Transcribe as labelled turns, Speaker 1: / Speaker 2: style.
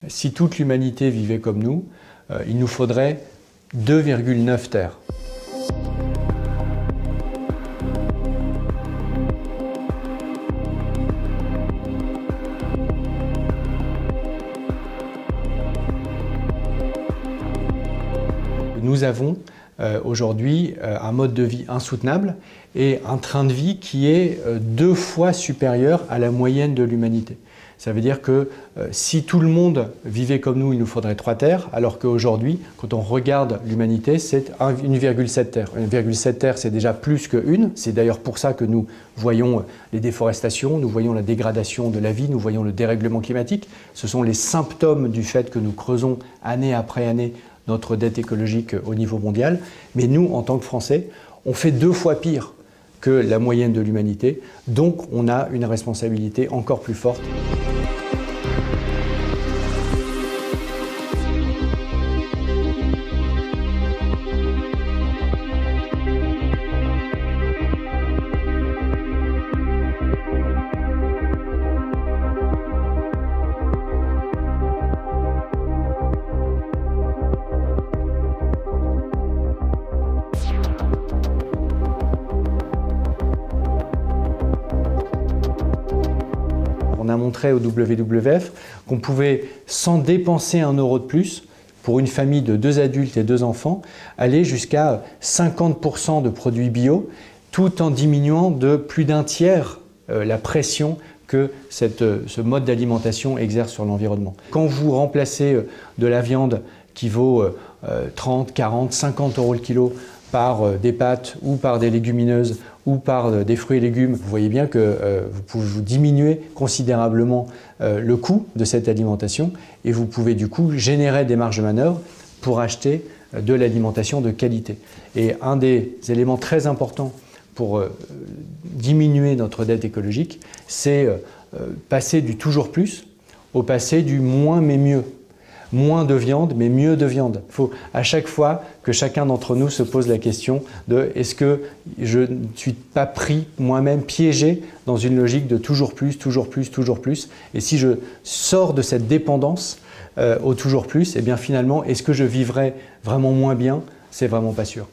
Speaker 1: Si toute l'humanité vivait comme nous, il nous faudrait 2,9 terres. Nous avons aujourd'hui un mode de vie insoutenable et un train de vie qui est 2 fois supérieur à la moyenne de l'humanité. Ça veut dire que si tout le monde vivait comme nous, il nous faudrait 3 terres, alors qu'aujourd'hui, quand on regarde l'humanité, c'est 1,7 terres. 1,7 terres, c'est déjà plus qu'une. C'est d'ailleurs pour ça que nous voyons les déforestations, nous voyons la dégradation de la vie, nous voyons le dérèglement climatique. Ce sont les symptômes du fait que nous creusons année après année notre dette écologique au niveau mondial. Mais nous, en tant que Français, on fait 2 fois pire que la moyenne de l'humanité. Donc, on a une responsabilité encore plus forte. On a montré au WWF qu'on pouvait, sans dépenser 1 € de plus, pour une famille de 2 adultes et 2 enfants, aller jusqu'à 50% de produits bio, tout en diminuant de plus d'1 tiers la pression que ce mode d'alimentation exerce sur l'environnement. Quand vous remplacez de la viande qui vaut 30, 40, 50 € le kilo par des pâtes ou par des légumineuses ou par des fruits et légumes, vous voyez bien que vous diminuez considérablement le coût de cette alimentation et vous pouvez du coup générer des marges de manœuvre pour acheter de l'alimentation de qualité. Et un des éléments très importants pour diminuer notre dette écologique, c'est passer du toujours plus au passer du moins mais mieux. Moins de viande, mais mieux de viande. Il faut à chaque fois que chacun d'entre nous se pose la question de est-ce que je ne suis pas pris moi-même, piégé dans une logique de toujours plus, toujours plus, toujours plus. Et si je sors de cette dépendance au toujours plus, et bien finalement, est-ce que je vivrai vraiment moins bien? C'est vraiment pas sûr.